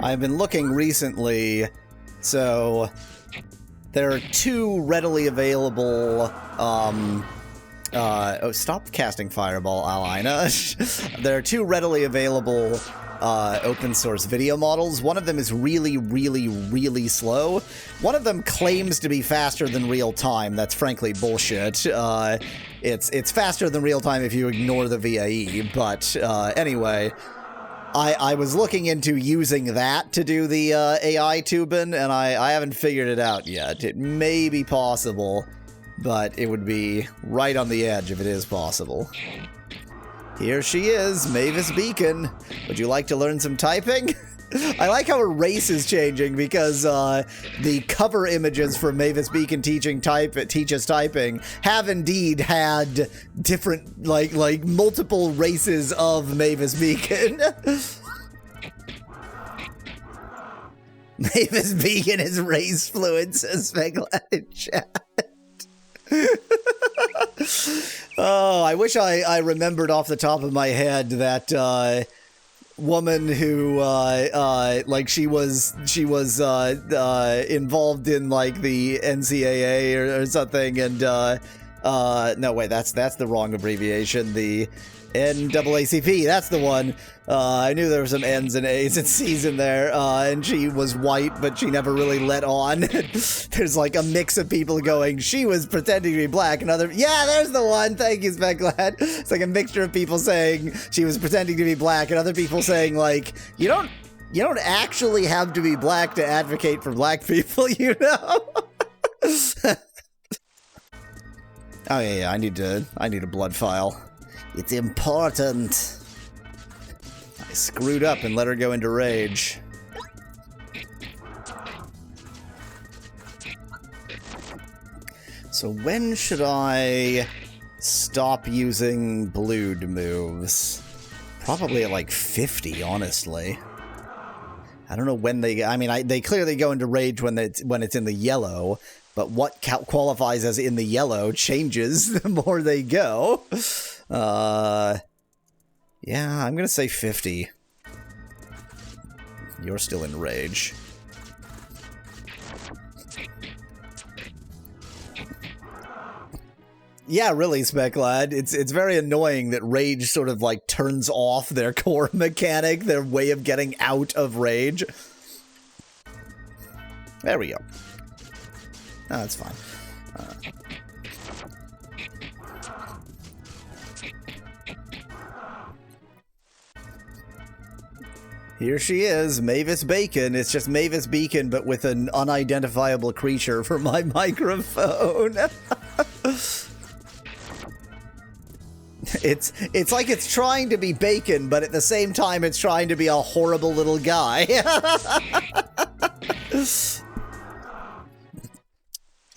I've been looking recently, so there are 2 readily available, oh, stop casting Fireball, Alaine. There are 2 readily available open source video models. One of them is really, really, really slow. One of them claims to be faster than real time. That's frankly bullshit. It's faster than real time if you ignore the VAE, but anyway, I was looking into using that to do the AI tubing, and I haven't figured it out yet. It may be possible, but it would be right on the edge if it is possible. Here she is, Mavis Beacon. Would you like to learn some typing? I like how her race is changing because the cover images for Mavis Beacon teaches typing have indeed had different, like multiple races of Mavis Beacon. Mavis Beacon is race fluid, says Megalad in chat. Oh, I wish I remembered off the top of my head that woman who like she was involved in like the NCAA or something, and no wait, that's the wrong abbreviation. The NAACP, that's the one. I knew there were some N's and A's and C's in there, and she was white, but she never really let on. There's like a mix of people going, she was pretending to be black, and other, yeah, there's the one, thank you, Speckglad. It's like a mixture of people saying she was pretending to be black, and other people saying, like, you don't actually have to be black to advocate for black people, you know? Oh yeah, I need a blood file. It's important. I screwed up and let her go into rage. So when should I stop using blued moves? Probably at like 50, honestly. I don't know when they clearly go into rage when it's in the yellow, but what qualifies as in the yellow changes the more they go. Yeah, I'm gonna say 50. You're still in rage. Yeah, really, Speckglad. It's very annoying that rage sort of like turns off their core mechanic, their way of getting out of rage. There we go. Oh, that's fine. Here she is, Mavis Bacon. It's just Mavis Beacon, but with an unidentifiable creature for my microphone. It's like it's trying to be bacon, but at the same time it's trying to be a horrible little guy.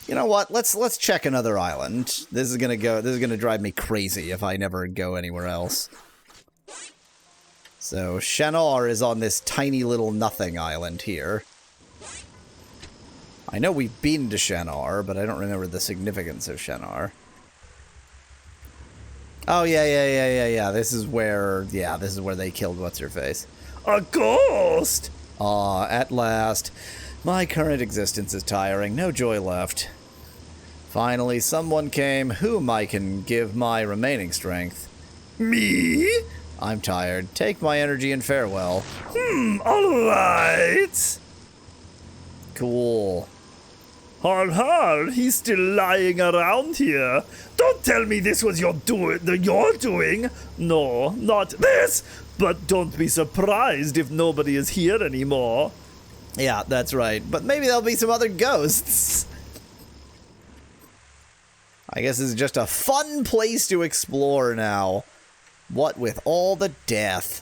You know what? Let's check another island. This is gonna drive me crazy if I never go anywhere else. So, Shannar is on this tiny little nothing island here. I know we've been to Shannar, but I don't remember the significance of Shannar. Oh, yeah. This is where they killed What's-Her-Face. A ghost! Aw, at last. My current existence is tiring. No joy left. Finally, someone came whom I can give my remaining strength. Me? I'm tired. Take my energy and farewell. Alright. Cool. Har, he's still lying around here. Don't tell me this was your doing. No, not this. But don't be surprised if nobody is here anymore. Yeah, that's right. But maybe there'll be some other ghosts. I guess this is just a fun place to explore now. What with all the death?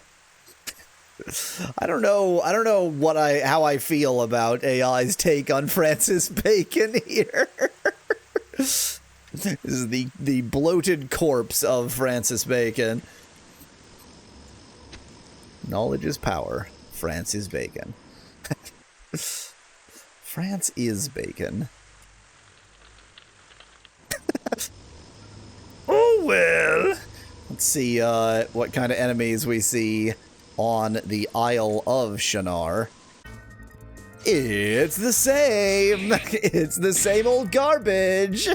I don't know how I feel about AI's take on Francis Bacon here. This is the bloated corpse of Francis Bacon. Knowledge is power. Francis Bacon. France is bacon. Oh well. Let's see what kind of enemies we see on the Isle of Shannar. It's the same. It's the same old garbage.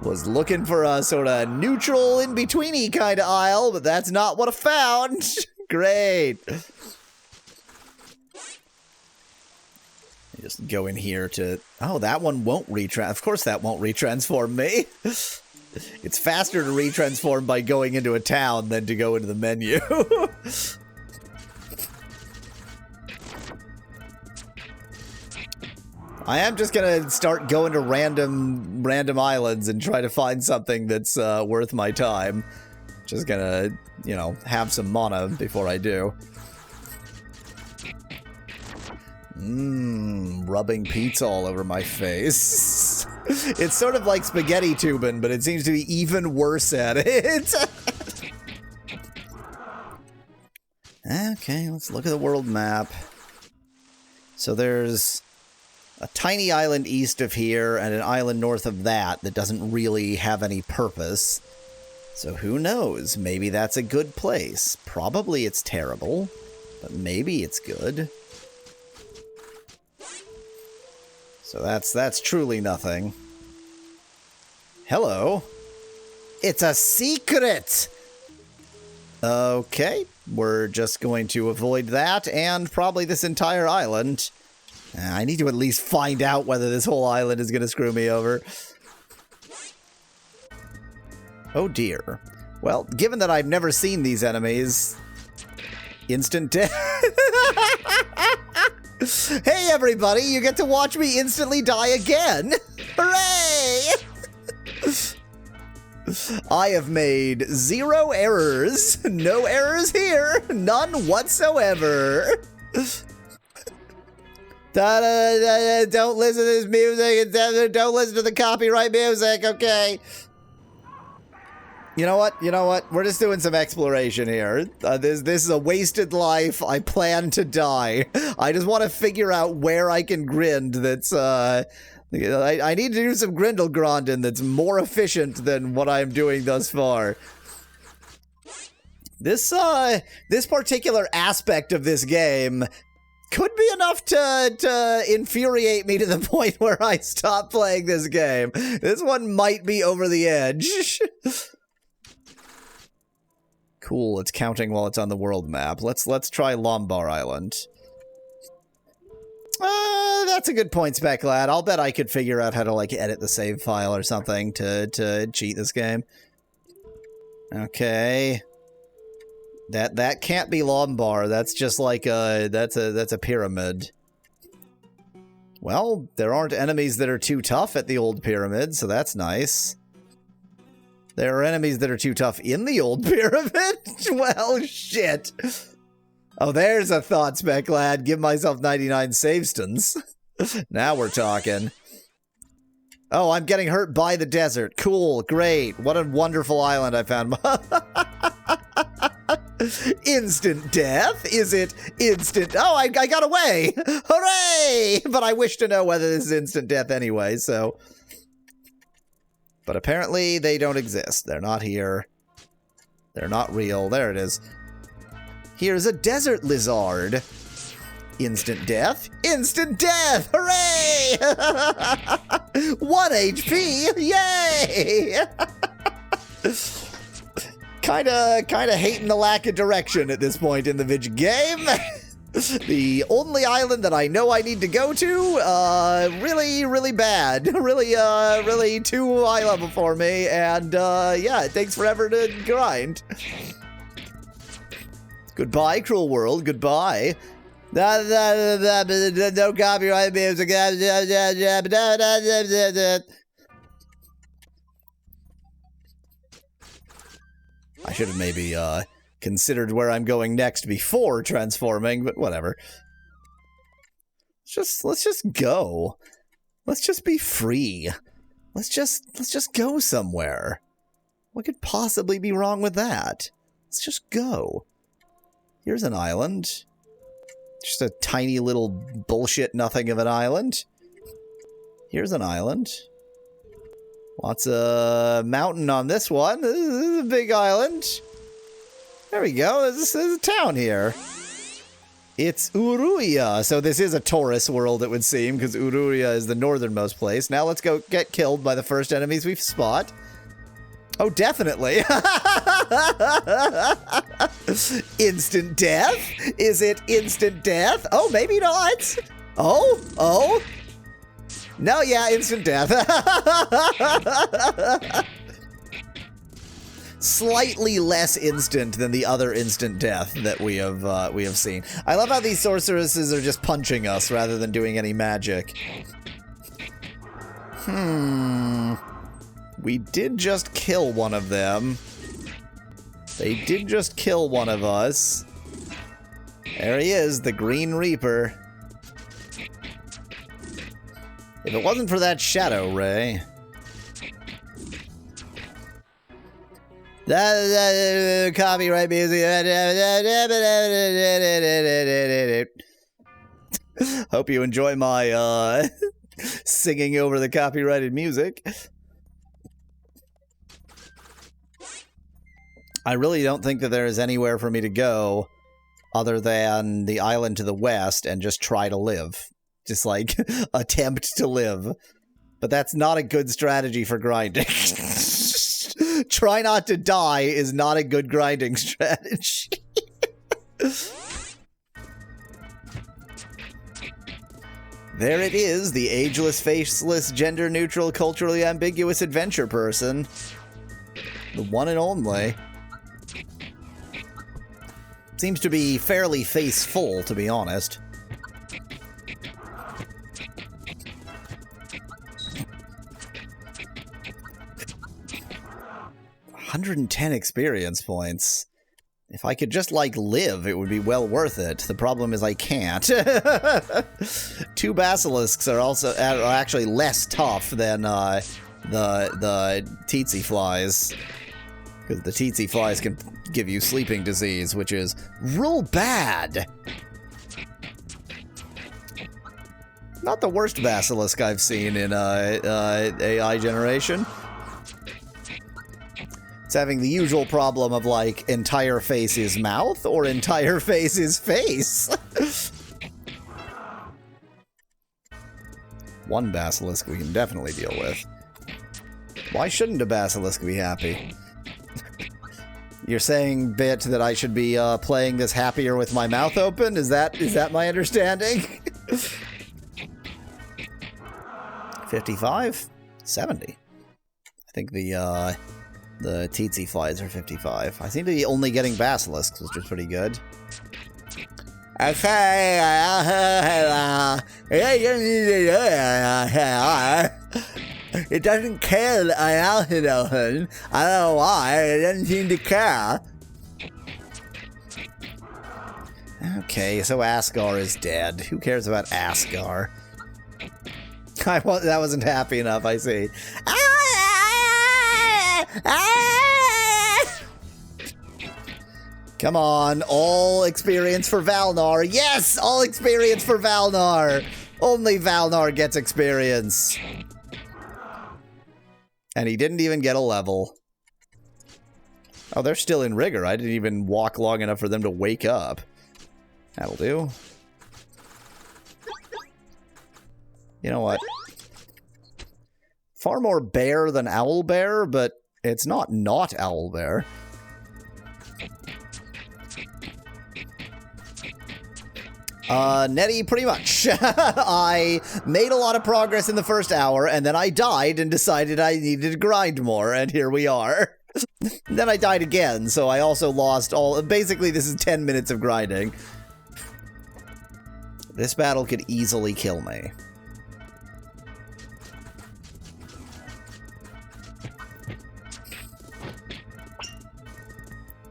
Was looking for a sort of neutral, in-betweeny kind of aisle, but that's not what I found. Great. Just go in here to... Oh, that one won't of course that won't retransform me. It's faster to retransform by going into a town than to go into the menu. I am just gonna start going to random islands and try to find something that's worth my time. Just gonna, you know, have some mana before I do. Rubbing pizza all over my face. It's sort of like spaghetti tubing, but it seems to be even worse at it. Okay, let's look at the world map. So there's a tiny island east of here and an island north of that that doesn't really have any purpose. So who knows? Maybe that's a good place. Probably it's terrible, but maybe it's good. So that's truly nothing. Hello. It's a secret! Okay, we're just going to avoid that and probably this entire island. I need to at least find out whether this whole island is going to screw me over. Oh dear. Well, given that I've never seen these enemies... Instant death. Hey everybody, you get to watch me instantly die again! Hooray! I have made 0 errors. No errors here. None whatsoever. Don't listen to this music. Don't listen to the copyright music, okay? You know what? You know what? We're just doing some exploration here. This is a wasted life. I plan to die. I just want to figure out where I can grind that's, I need to do some grindle grinding that's more efficient than what I'm doing thus far. This particular aspect of this game could be enough to infuriate me to the point where I stop playing this game. This one might be over the edge. Cool, it's counting while it's on the world map. Let's try Lombar Island. That's a good point, Spec Lad. I'll bet I could figure out how to, like, edit the save file or something to cheat this game. Okay. That can't be Lombar. That's just like that's a pyramid. Well, there aren't enemies that are too tough at the old pyramid, so that's nice. There are enemies that are too tough in the old pyramid? Well, shit. Oh, there's a thought, Spec Lad. Give myself 99 savestons. Now we're talking. Oh, I'm getting hurt by the desert. Cool, great. What a wonderful island I found. Instant death? Is it instant? Oh, I got away! Hooray! But I wish to know whether this is instant death anyway, so... But apparently they don't exist. They're not here. They're not real. There it is. Here's a desert lizard. Instant death. Instant death! Hooray! 1 HP! Yay! Kinda hating the lack of direction at this point in the video game. The only island that I know I need to go to, really bad. Really too high level for me, and, yeah, it takes forever to grind. Goodbye, cruel world, goodbye. No copyright music. I should have maybe, considered where I'm going next before transforming, but whatever. Let's just go. Let's just be free. Let's just go somewhere. What could possibly be wrong with that? Let's just go. Here's an island. Just a tiny little bullshit nothing of an island. Here's an island. Lots of mountain on this one. This is a big island. There we go. There's a town here. It's Uruia. So this is a Taurus world, it would seem, because Uruia is the northernmost place. Now let's go get killed by the first enemies we spot. Oh, definitely. Instant death? Is it instant death? Oh, maybe not. Oh. No, yeah, instant death. Slightly less instant than the other instant death that we have seen. I love how these sorceresses are just punching us rather than doing any magic. We did just kill one of them. They did just kill one of us. There he is, the Green Reaper. If it wasn't for that shadow ray... Copyright music. Hope you enjoy my singing over the copyrighted music. I really don't think that there is anywhere for me to go other than the island to the west and just try to live. Just like attempt to live. But that's not a good strategy for grinding. Try not to die is not a good grinding strategy. There it is, the ageless, faceless, gender-neutral, culturally ambiguous adventure person. The one and only. Seems to be fairly face-full, to be honest. $110 experience points. If I could just, like, live, it would be well worth it. The problem is I can't. 2 basilisks are actually less tough than the tsetse flies. Because the tsetse flies can give you sleeping disease, which is real bad. Not the worst basilisk I've seen in AI generation. It's having the usual problem of, like, entire face is mouth or entire face is face. One basilisk we can definitely deal with. Why shouldn't a basilisk be happy? You're saying, Bit, that I should be playing this happier with my mouth open? Is that my understanding? 55? 70. I think the tsetse flies are 55. I seem to be only getting basilisks, which is pretty good. Okay, it doesn't care that I out it open. I don't know why, it doesn't seem to care. Okay, so Asgar is dead. Who cares about Asgar? That wasn't happy enough, I see. Come on, all experience for Valnar. Yes, all experience for Valnar. Only Valnar gets experience. And he didn't even get a level. Oh, they're still in rigor. I didn't even walk long enough for them to wake up. That'll do. You know what? Far more bear than owlbear, but it's not owlbear. Nettie, pretty much. I made a lot of progress in the first hour, and then I died and decided I needed to grind more, and here we are. Then I died again, so I also lost all... Basically, this is 10 minutes of grinding. This battle could easily kill me.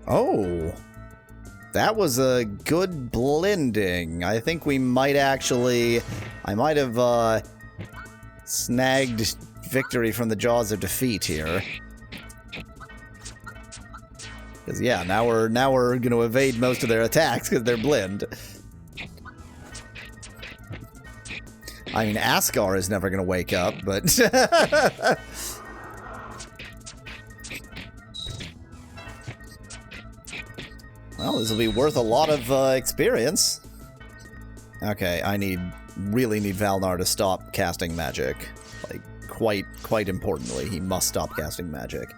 Oh, that was a good blending. I think we might actually... I might have, snagged victory from the jaws of defeat here. Because, yeah, now we're going to evade most of their attacks because they're blend. I mean, Asgar is never going to wake up, but... Well, this will be worth a lot of experience. Okay, I really need Valnar to stop casting magic. Like, quite importantly, he must stop casting magic.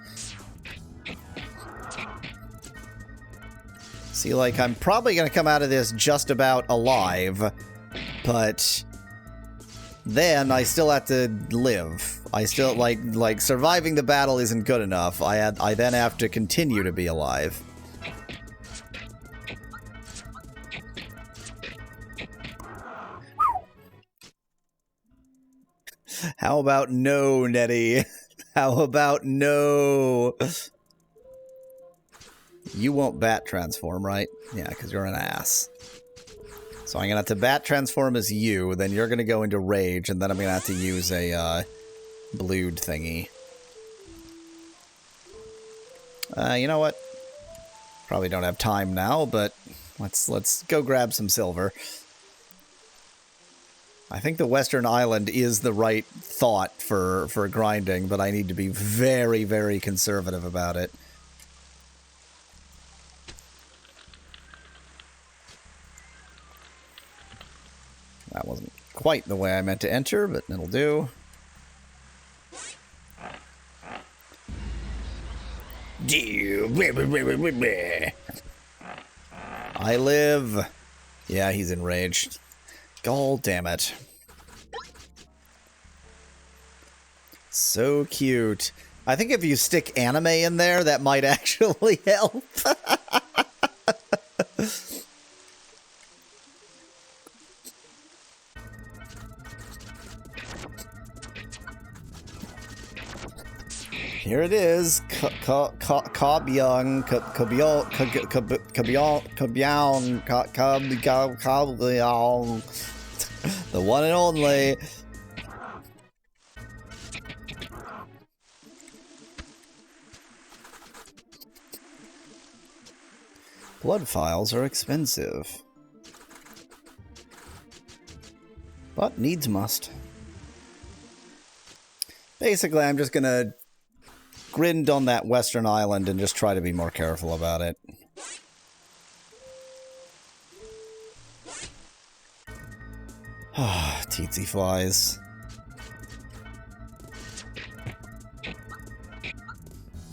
See, like, I'm probably gonna come out of this just about alive, but then I still have to live. I still, like surviving the battle isn't good enough. I then have to continue to be alive. How about no, Nettie? How about no? You won't bat transform, right? Yeah, because you're an ass. So I'm going to have to bat transform as you, then you're going to go into rage, and then I'm going to have to use a blued thingy. You know what? Probably don't have time now, but let's go grab some silver. I think the Western Island is the right thought for grinding, but I need to be very, very conservative about it. That wasn't quite the way I meant to enter, but it'll do. I live. Yeah, he's enraged. God damn it. So cute. I think if you stick anime in there, that might actually help. Here it is. Kabyong. The one and only. Blood files are expensive. But needs must. Basically, I'm just gonna grind on that Western Island and just try to be more careful about it. Ah, teetsy flies.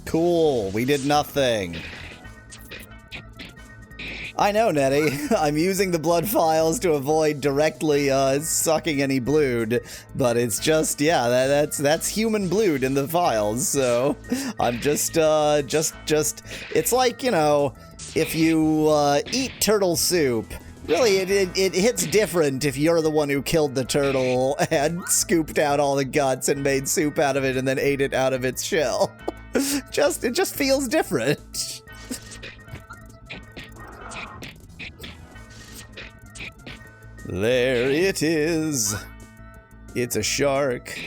Cool, we did nothing. I know, Nettie. I'm using the blood files to avoid directly sucking any blood, but it's just, yeah, that's human blood in the files. So I'm just it's like, you know, if you eat turtle soup. Really, it hits different if you're the one who killed the turtle and scooped out all the guts and made soup out of it and then ate it out of its shell. It just feels different. There it is. It's a shark.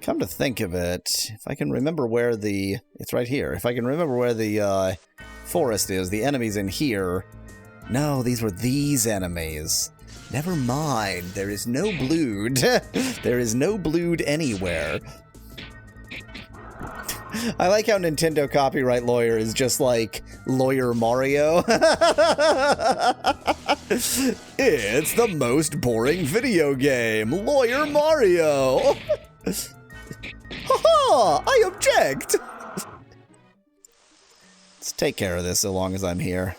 Come to think of it, if I can remember where it's right here. If I can remember where the forest is, the enemy's in here. No, these were these enemies. Never mind, there is no blood. There is no blood anywhere. I like how Nintendo copyright lawyer is just like Lawyer Mario. It's the most boring video game, Lawyer Mario. Haha, I object. Let's take care of this so long as I'm here.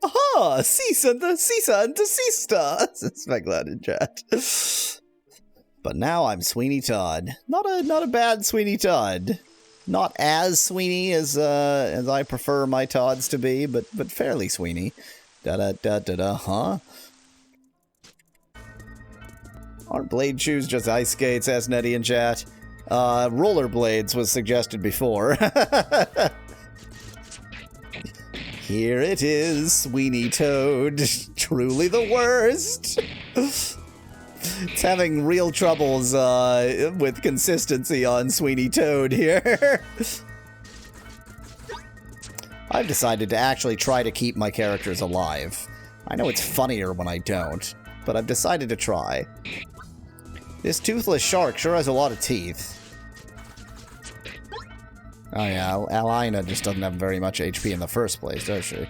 Aha! Cease and desist! Speculated in chat. But now I'm Sweeney Todd. Not a bad Sweeney Todd. Not as Sweeney as I prefer my Todds to be, but fairly Sweeney. Huh? Aren't blade shoes just ice skates? Asked Nettie in chat. Rollerblades was suggested before. Here it is, Sweeney Toad. Truly the worst. It's having real troubles with consistency on Sweeney Toad here. I've decided to actually try to keep my characters alive. I know it's funnier when I don't, but I've decided to try. This toothless shark sure has a lot of teeth. Oh yeah, Alaine just doesn't have very much HP in the first place, does she?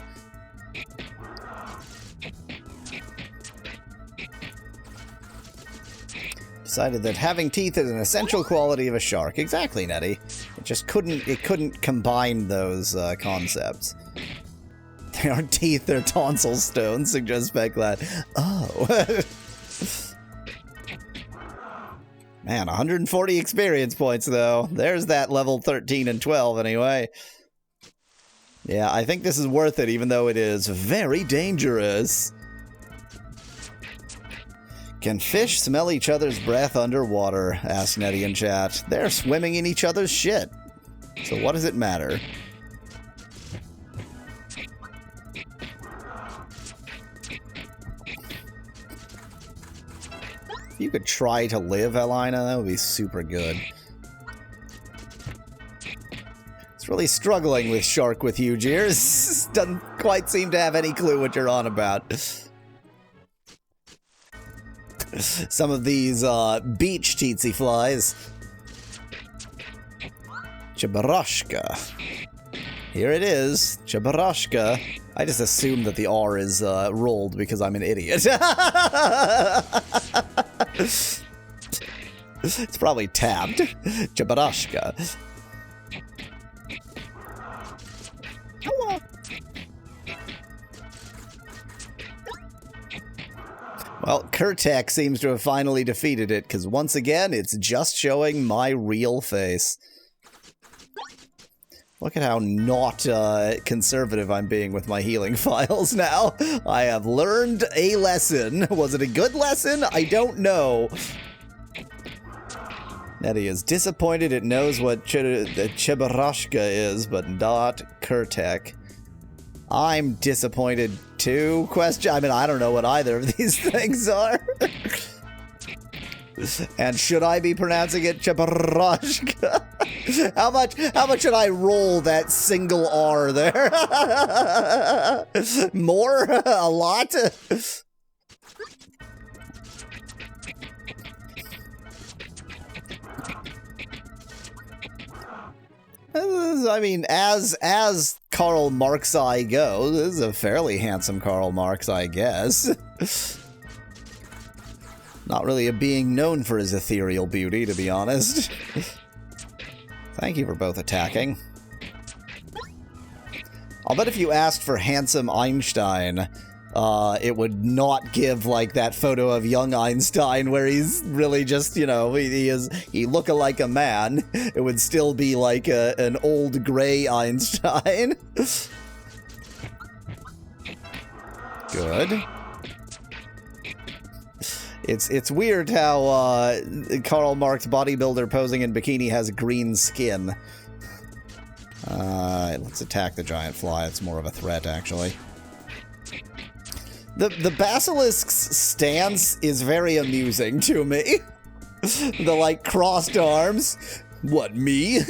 Decided that having teeth is an essential quality of a shark. Exactly, Nettie. It couldn't combine those concepts. They aren't teeth, they're tonsil stones, suggests Becklad. Oh. Man, 140 experience points, though. There's that level 13 and 12, anyway. Yeah, I think this is worth it, even though it is very dangerous. Can fish smell each other's breath underwater? Asked Nettie in chat. They're swimming in each other's shit. So what does it matter? If you could try to live, Alaine, that would be super good. It's really struggling with Shark with huge ears. Doesn't quite seem to have any clue what you're on about. Some of these beach tsetse flies. Chabarashka. Here it is. Chabarashka. I just assume that the R is rolled because I'm an idiot. It's probably tabbed. Chabarashka. Hello. Well, Kurtek seems to have finally defeated it, because once again, it's just showing my real face. Look at how not conservative I'm being with my healing files now. I have learned a lesson. Was it a good lesson? I don't know. Nettie is disappointed it knows what Chabarashka is, but not Kurtek. I'm disappointed too. I mean, I don't know what either of these things are. And should I be pronouncing it Chabarashka? How much should I roll that single R there? More? A lot? I mean, as Karl Marx I go, this is a fairly handsome Karl Marx, I guess. Not really a being known for his ethereal beauty, to be honest. Thank you for both attacking. I'll bet if you asked for handsome Einstein, it would not give, like, that photo of young Einstein where he's really just, you know, he look like a man. It would still be like an old gray Einstein. Good. It's weird how Karl Marx bodybuilder posing in bikini has green skin. Let's attack the giant fly. It's more of a threat, actually. The basilisk's stance is very amusing to me. The, like, crossed arms. What, me?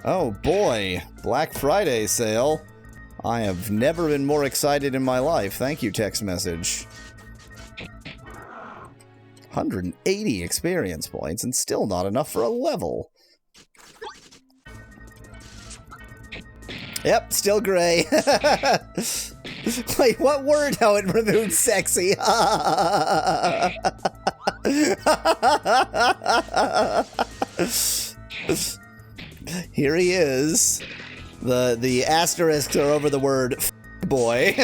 Oh boy, Black Friday sale. I have never been more excited in my life. Thank you, text message. 180 experience points and still not enough for a level. Yep, still gray. Wait, what word? How it removed sexy? Here he is. The asterisks are over the word boy.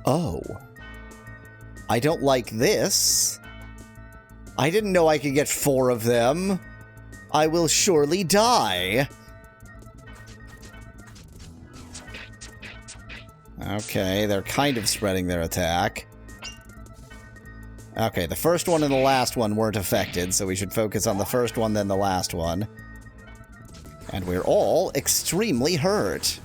Oh. I don't like this. I didn't know I could get 4 of them. I will surely die. Okay, they're kind of spreading their attack. Okay, the first one and the last one weren't affected, so we should focus on the first one, then the last one. And we're all extremely hurt.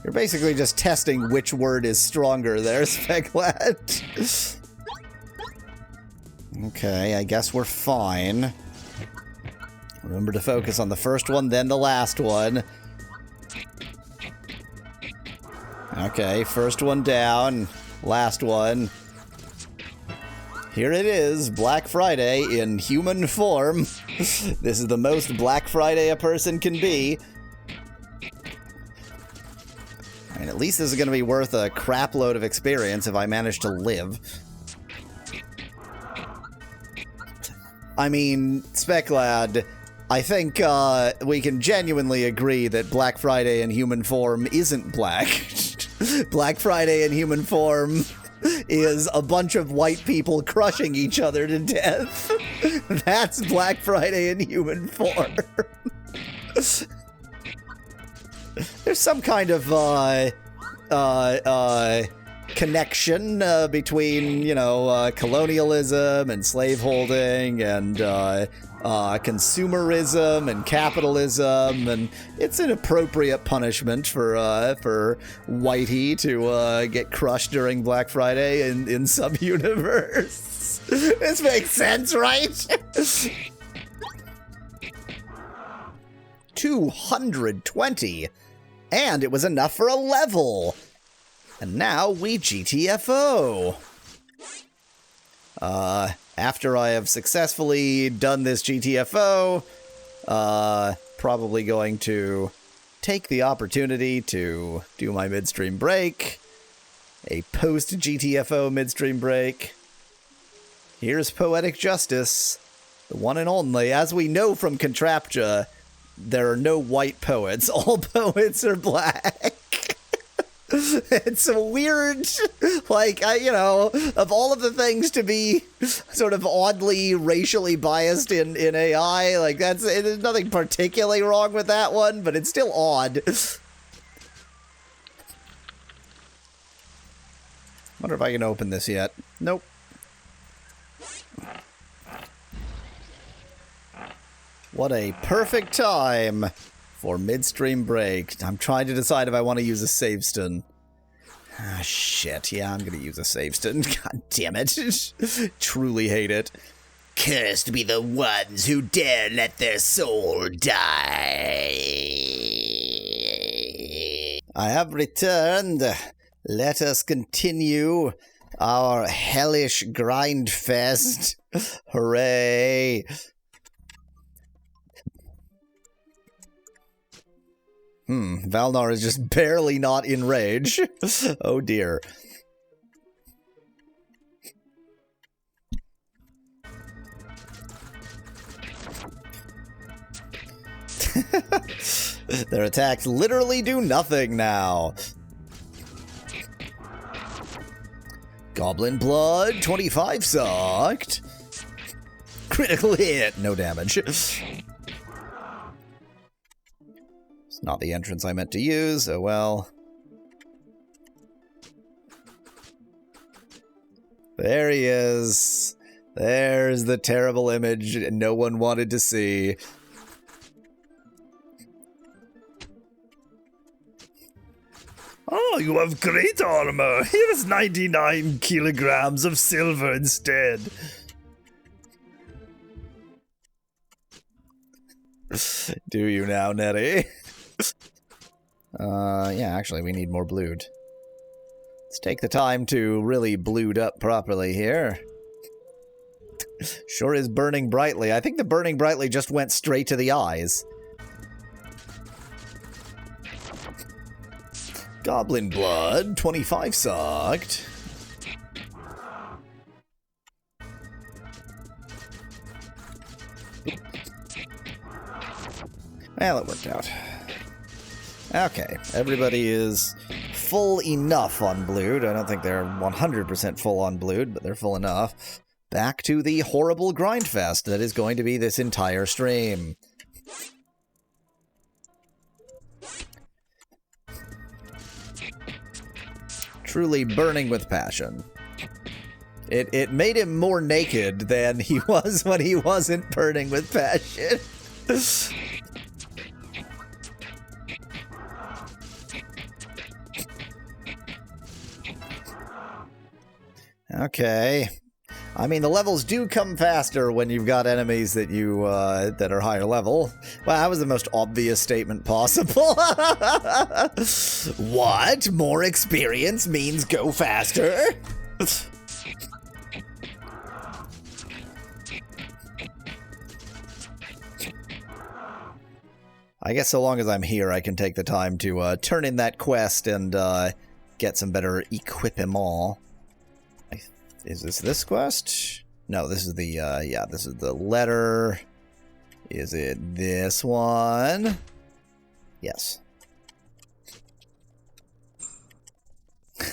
You're basically just testing which word is stronger there, Speclat. Okay, I guess we're fine. Remember to focus on the first one, then the last one. Okay, first one down, last one. Here it is, Black Friday in human form. This is the most Black Friday a person can be. I mean, at least this is going to be worth a crap load of experience if I manage to live. I mean, Speclad, I think we can genuinely agree that Black Friday in human form isn't black. Black Friday in human form is a bunch of white people crushing each other to death. That's Black Friday in human form. There's some kind of connection between, you know, colonialism and slaveholding and consumerism and capitalism, and it's an appropriate punishment for Whitey to get crushed during Black Friday in some universe. This makes sense, right? 220, and it was enough for a level. And now we GTFO. After I have successfully done this GTFO, probably going to take the opportunity to do my midstream break. A post-GTFO midstream break. Here's Poetic Justice, the one and only. As we know from Contraptia, there are no white poets. All poets are black. It's a weird, like, you know, of all of the things to be sort of oddly racially biased in AI, like, there's nothing particularly wrong with that one, but it's still odd. Wonder if I can open this yet. Nope. What a perfect time for midstream break. I'm trying to decide if I want to use a saveston. Ah, shit. Yeah, I'm going to use a saveston. God damn it. Truly hate it. Cursed be the ones who dare let their soul die. I have returned. Let us continue our hellish grind fest. Hooray. Valnar is just barely not in rage. Oh dear. Their attacks literally do nothing now. Goblin Blood, 25 sucked. Critical hit, no damage. Not the entrance I meant to use, oh well. There he is. There's the terrible image no one wanted to see. Oh, you have great armor. Here is 99 kilograms of silver instead. Do you now, Nettie? Yeah, actually, we need more blued. Let's take the time to really blued up properly here. Sure is burning brightly. I think the burning brightly just went straight to the eyes. Goblin Blood, 25 sucked. Well, it worked out. Okay, everybody is full enough on blued. I don't think they're 100% full on blued, but they're full enough. Back to the horrible grindfest that is going to be this entire stream. Truly burning with passion. It made him more naked than he was when he wasn't burning with passion. Okay. I mean, the levels do come faster when you've got enemies that you that are higher level. Well, that was the most obvious statement possible. What? More experience means go faster? I guess so long as I'm here, I can take the time to turn in that quest and get some better equipment. Is this quest? No, this is the, yeah, this is the letter. Is it this one? Yes.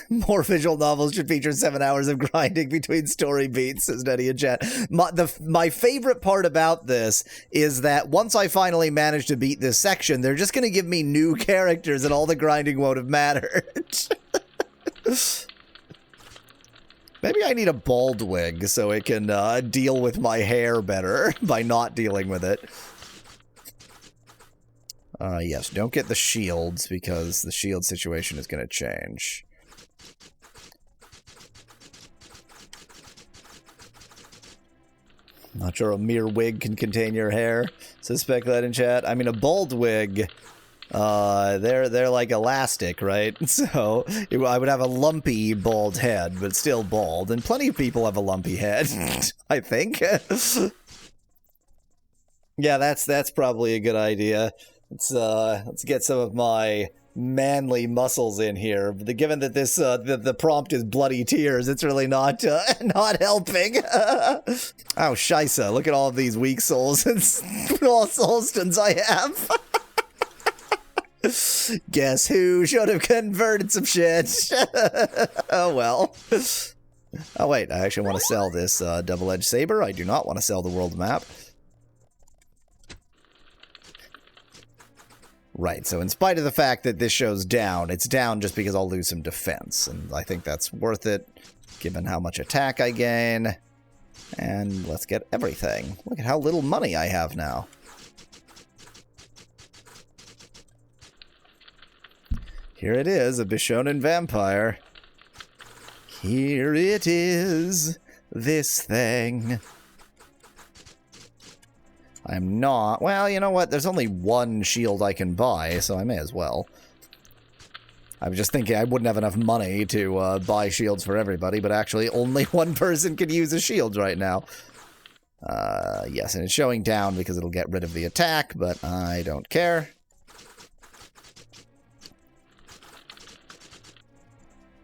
More visual novels should feature 7 hours of grinding between story beats, says Nettie in chat. My favorite part about this is that once I finally manage to beat this section, they're just going to give me new characters and all the grinding won't have mattered. Maybe I need a bald wig so it can deal with my hair better by not dealing with it. Yes, don't get the shields because the shield situation is going to change. Not sure a mere wig can contain your hair, says Speculate in chat. I mean, a bald wig, they're like elastic, right? So I would have a lumpy bald head, but still bald. And plenty of people have a lumpy head, I think. Yeah, that's probably a good idea. Let's get some of my manly muscles in here. Given that this the prompt is bloody tears, it's really not not helping. Oh, scheisse, look at all of these weak souls and all soulstones I have. Guess who should have converted some shit? Oh well. Oh wait, I actually want to sell this double-edged saber. I do not want to sell the world map. Right, so in spite of the fact that this show's down, it's down just because I'll lose some defense, and I think that's worth it, given how much attack I gain. And let's get everything. Look at how little money I have now. Here it is, a Bishonen vampire. Here it is, this thing. I'm not... Well, you know what? There's only one shield I can buy, so I may as well. I was just thinking I wouldn't have enough money to buy shields for everybody, but actually only one person can use a shield right now. Yes, and it's showing down because it'll get rid of the attack, but I don't care.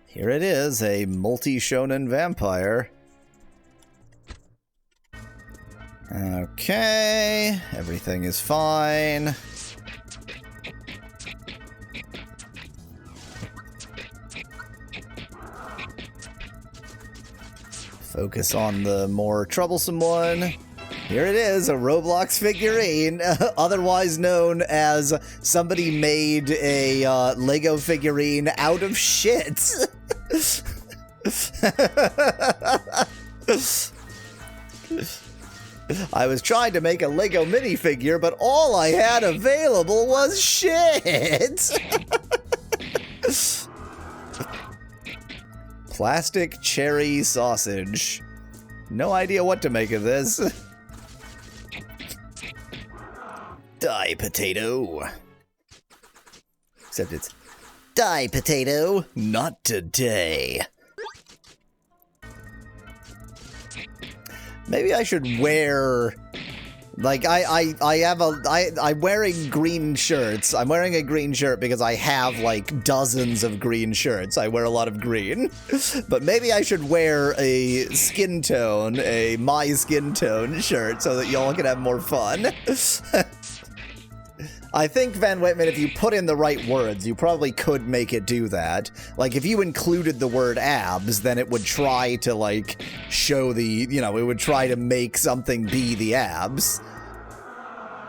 Here it is, a multi-shonen vampire. Okay, everything is fine. Focus on the more troublesome one. Here it is, a Roblox figurine, otherwise known as somebody made a Lego figurine out of shit. I was trying to make a Lego minifigure, but all I had available was shit! Plastic cherry sausage. No idea what to make of this. Die, potato. Except it's, die, potato, not today. Maybe I should wear, like, I'm wearing green shirts. I'm wearing a green shirt because I have, like, dozens of green shirts. I wear a lot of green. But maybe I should wear a skin tone, my skin tone shirt so that y'all can have more fun. I think, Van Whitman, if you put in the right words, you probably could make it do that. Like, if you included the word abs, then it would try to, like, show the, you know, it would try to make something be the abs.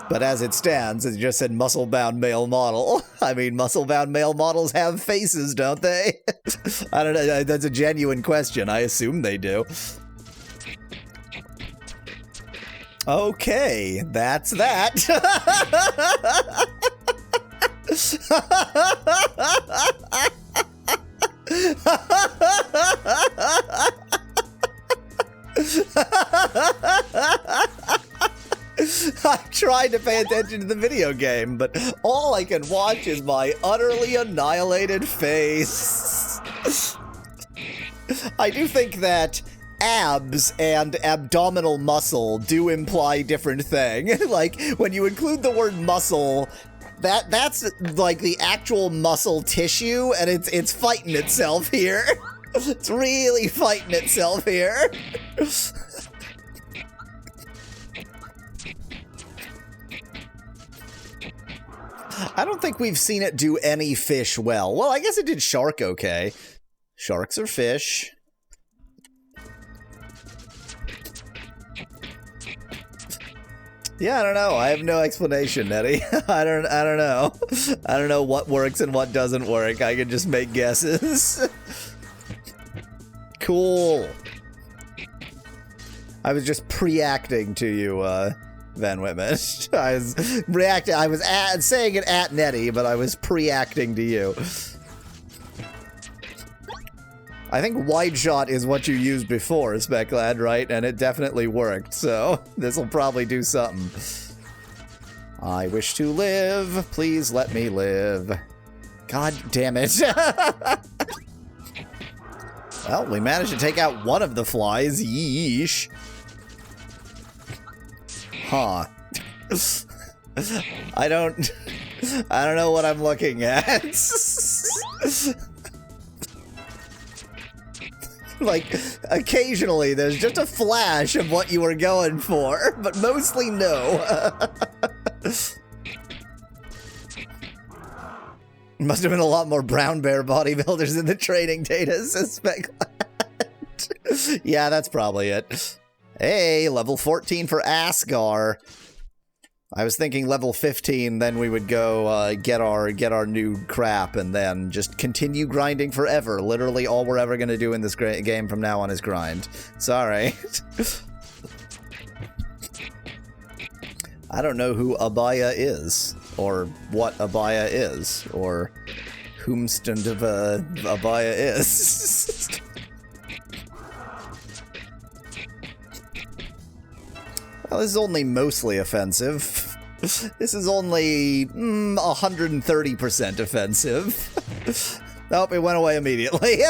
But as it stands, it just said muscle-bound male model. I mean, muscle-bound male models have faces, don't they? I don't know, that's a genuine question. I assume they do. Okay, that's that. I tried to pay attention to the video game, but all I can watch is my utterly annihilated face. I do think that abs and abdominal muscle do imply different thing. Like, when you include the word muscle, that's like the actual muscle tissue, and it's fighting itself here. It's really fighting itself here. I don't think we've seen it do any fish well. Well, I guess it did shark okay. Sharks are fish. Yeah, I don't know. I have no explanation, Nettie. I don't know. I don't know what works and what doesn't work. I can just make guesses. Cool. I was just pre-acting to you, Van Whitman. I was reacting. I was saying it at Nettie, but I was pre-acting to you. I think wide shot is what you used before, Speclad, right? And it definitely worked, so this will probably do something. I wish to live. Please let me live. God damn it. Well, we managed to take out one of the flies. Yeesh. Huh. I don't know what I'm looking at. Like, occasionally there's just a flash of what you were going for, but mostly no. Must have been a lot more brown bear bodybuilders in the training data, suspect. Yeah, that's probably it. Hey, level 14 for Asgar. I was thinking level 15, then we would go get our new crap, and then just continue grinding forever. Literally all we're ever going to do in this game from now on is grind. Sorry. I don't know who Abaya is, or what Abaya is, or whomstand of Abaya is. Well, this is only mostly offensive. This is only 130% offensive. Nope, it went away immediately.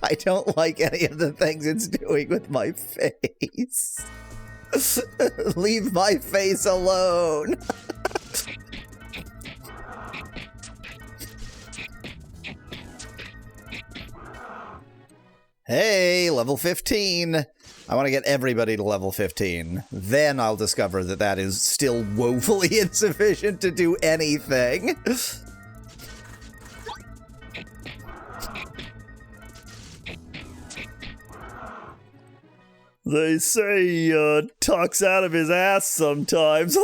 I don't like any of the things it's doing with my face. Leave my face alone. Hey, level 15. I want to get everybody to level 15. Then I'll discover that that is still woefully insufficient to do anything. They say he talks out of his ass sometimes.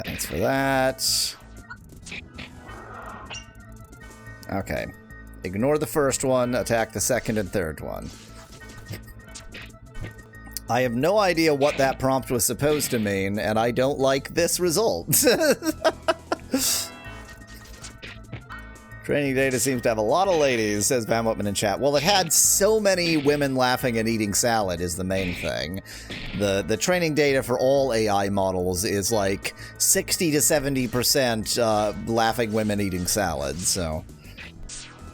Thanks for that. Okay. Ignore the first one, attack the second and third one. I have no idea what that prompt was supposed to mean, and I don't like this result. Training data seems to have a lot of ladies, says Van Whitman in chat. Well, it had so many women laughing and eating salad is the main thing. The training data for all AI models is like 60 to 70% laughing women eating salad, so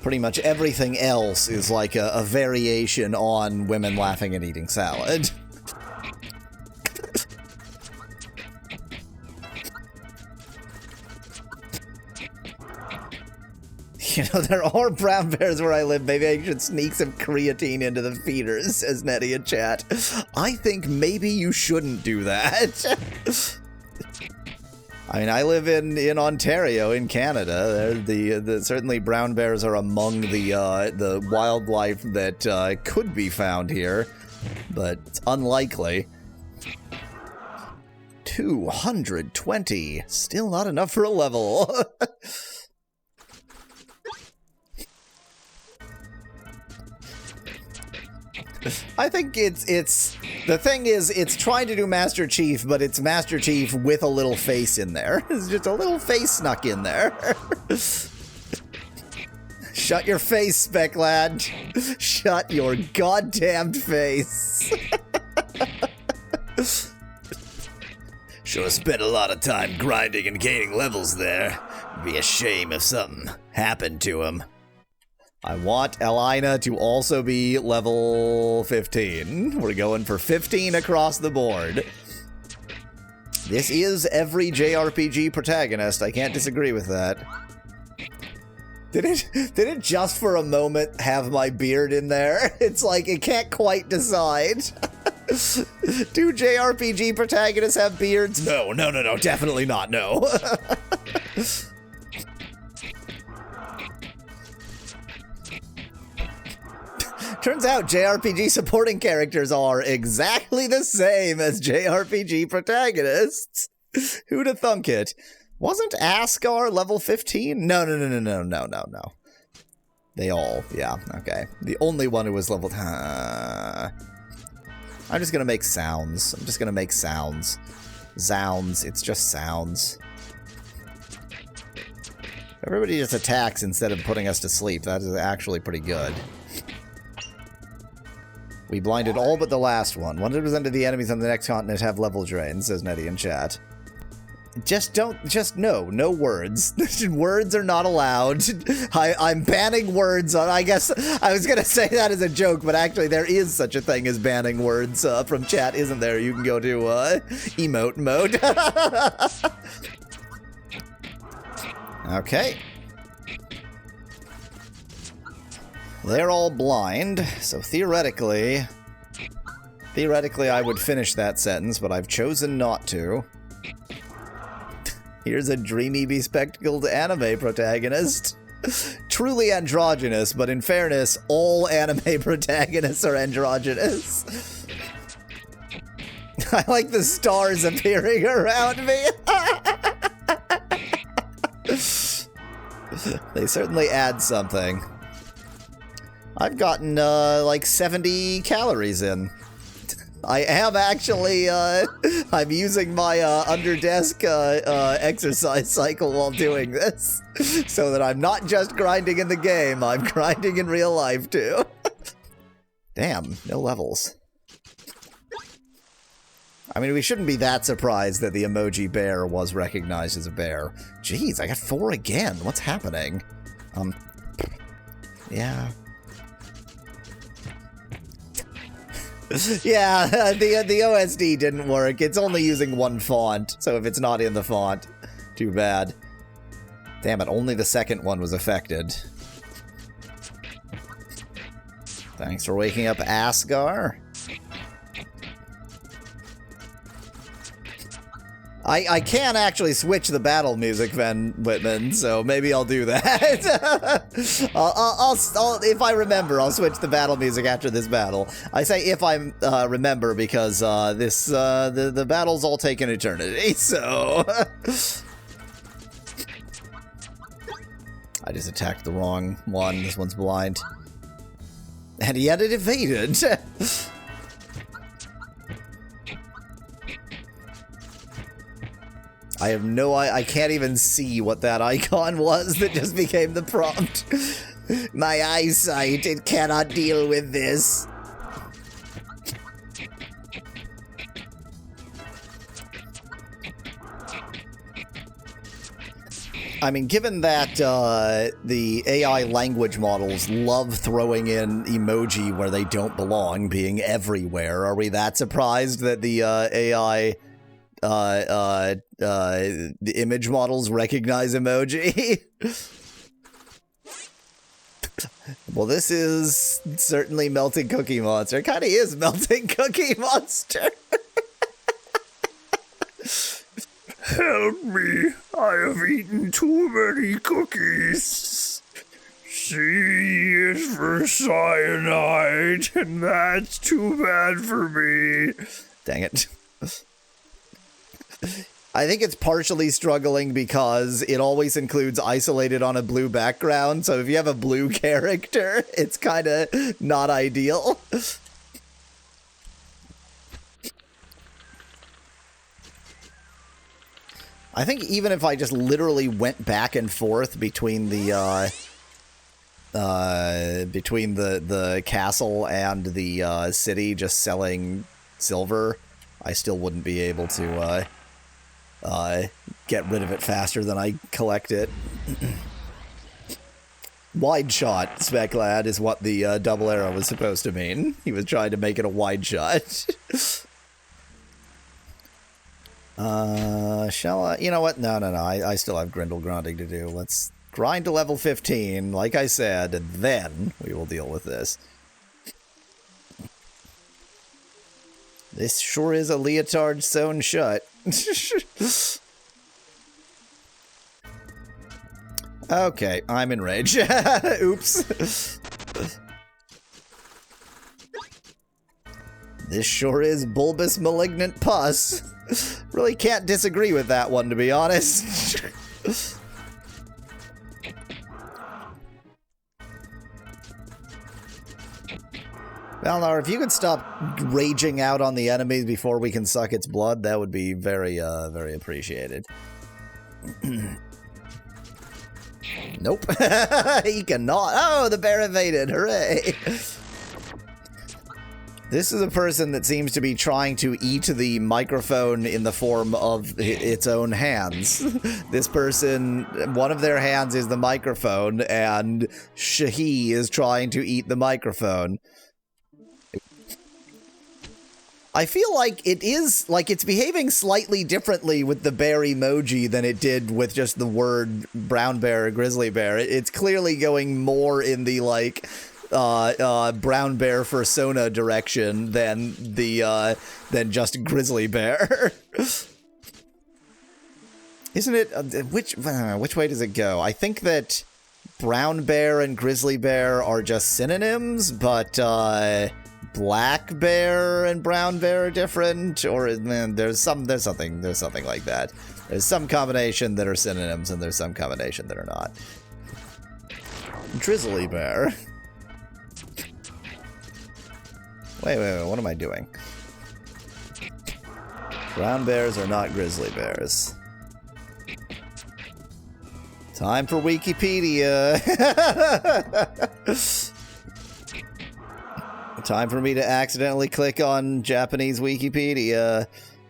pretty much everything else is like a variation on women laughing and eating salad. You know, there are brown bears where I live. Maybe I should sneak some creatine into the feeders, says Nettie in chat. I think maybe you shouldn't do that. I mean, I live in Ontario, in Canada. Certainly brown bears are among the wildlife that could be found here, but it's unlikely. 220. Still not enough for a level. I think it's the thing is it's trying to do Master Chief, but it's Master Chief with a little face in there. It's just a little face snuck in there. Shut your face, Spec Lad. Shut your goddamned face. Sure spent a lot of time grinding and gaining levels there. It'd be a shame if something happened to him. I want Alaine to also be level 15. We're going for 15 across the board. This is every JRPG protagonist. I can't disagree with that. Did it just for a moment have my beard in there? It's like it can't quite decide. Do JRPG protagonists have beards? No, definitely not, no. Turns out JRPG supporting characters are exactly the same as JRPG protagonists. Who'd have thunk it? Wasn't Asgar level 15? No. They all, yeah, okay. The only one who was level... I'm just gonna make sounds. Zounds, it's just sounds. Everybody just attacks instead of putting us to sleep. That is actually pretty good. We blinded all but the last one. 100% of the enemies on the next continent have level drains, says Nettie in chat. No words. Words are not allowed. I'm banning words on, I guess, I was gonna say that as a joke, but actually there is such a thing as banning words from chat, isn't there? You can go to, emote mode. Okay. They're all blind, so theoretically I would finish that sentence, but I've chosen not to. Here's a dreamy, bespectacled anime protagonist. Truly androgynous, but in fairness, all anime protagonists are androgynous. I like the stars appearing around me. They certainly add something. I've gotten, like 70 calories in. I am actually, I'm using my, under-desk, exercise cycle while doing this. So that I'm not just grinding in the game, I'm grinding in real life, too. Damn, no levels. I mean, we shouldn't be that surprised that the emoji bear was recognized as a bear. Jeez, I got 4 again. What's happening? Yeah. Yeah, the OSD didn't work. It's only using one font, so if it's not in the font, too bad. Damn it, only the second one was affected. Thanks for waking up, Asgar. I can actually switch the battle music, Van Whitman, so maybe I'll do that. I'll if I remember, I'll switch the battle music after this battle. I say if I remember because the battles all take an eternity, so... I just attacked the wrong one. This one's blind. And yet it evaded. I have no I can't even see what that icon was that just became the prompt. My eyesight, it cannot deal with this. I mean, given that the AI language models love throwing in emoji where they don't belong, being everywhere, are we that surprised that the AI the image models recognize emoji? Well, this is certainly Melting Cookie Monster. It kind of is Melting Cookie Monster. Help me, I have eaten too many cookies. C is for cyanide, and that's too bad for me. Dang it. I think it's partially struggling because it always includes isolated on a blue background, so if you have a blue character, it's kind of not ideal. I think even if I just literally went back and forth between the castle and the city, just selling silver, I still wouldn't be able to get rid of it faster than I collect it. Wide shot, Spec Lad, is what the double arrow was supposed to mean. He was trying to make it a wide shot. Shall I? You know what? No. I still have Grindle grinding to do. Let's grind to level 15, like I said, and then we will deal with this. This sure is a leotard sewn shut. Okay, I'm enraged. Oops. This sure is bulbous malignant pus. Really can't disagree with that one, to be honest. Valnar, if you could stop raging out on the enemies before we can suck its blood, that would be very, very appreciated. Nope. He cannot. Oh, the bear evaded. Hooray. This is a person that seems to be trying to eat the microphone in the form of its own hands. This person, one of their hands is the microphone, and Shahi is trying to eat the microphone. I feel like it is, like, it's behaving slightly differently with the bear emoji than it did with just the word brown bear or grizzly bear. It's clearly going more in the, like, brown bear fursona direction than the, than just grizzly bear. Isn't it, which way does it go? I think that brown bear and grizzly bear are just synonyms, but, black bear and brown bear are different, or there's something like that. There's some combination that are synonyms, and there's some combination that are not. Drizzly bear. Wait, what am I doing? Brown bears are not grizzly bears. Time for Wikipedia. Time for me to accidentally click on Japanese Wikipedia.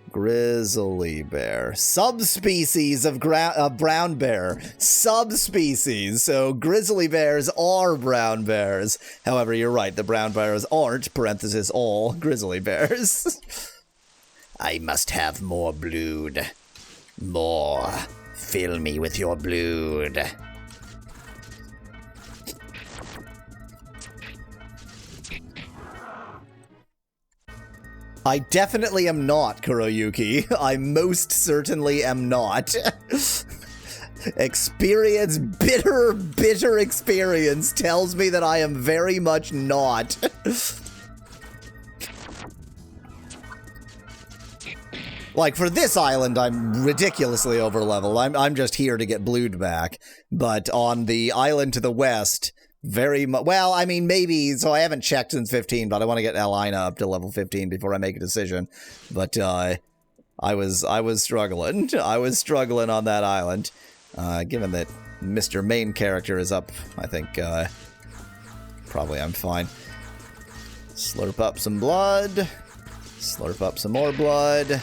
Grizzly bear. Subspecies of brown bear. Subspecies. So grizzly bears are brown bears. However, you're right. The brown bears aren't, parenthesis, all grizzly bears. I must have more blood. More. Fill me with your blood. I definitely am not, Kuroyuki. I most certainly am not. Experience, bitter experience tells me that I am very much not. Like, for this island, I'm ridiculously overleveled. I'm just here to get blued back. But on the island to the west, very much. Well, I mean, maybe. So I haven't checked since 15, but I want to get Alaine up to level 15 before I make a decision. But I was struggling. I was struggling on that island. Given that Mr. Main Character is up, I think probably I'm fine. Slurp up some blood. Slurp up some more blood.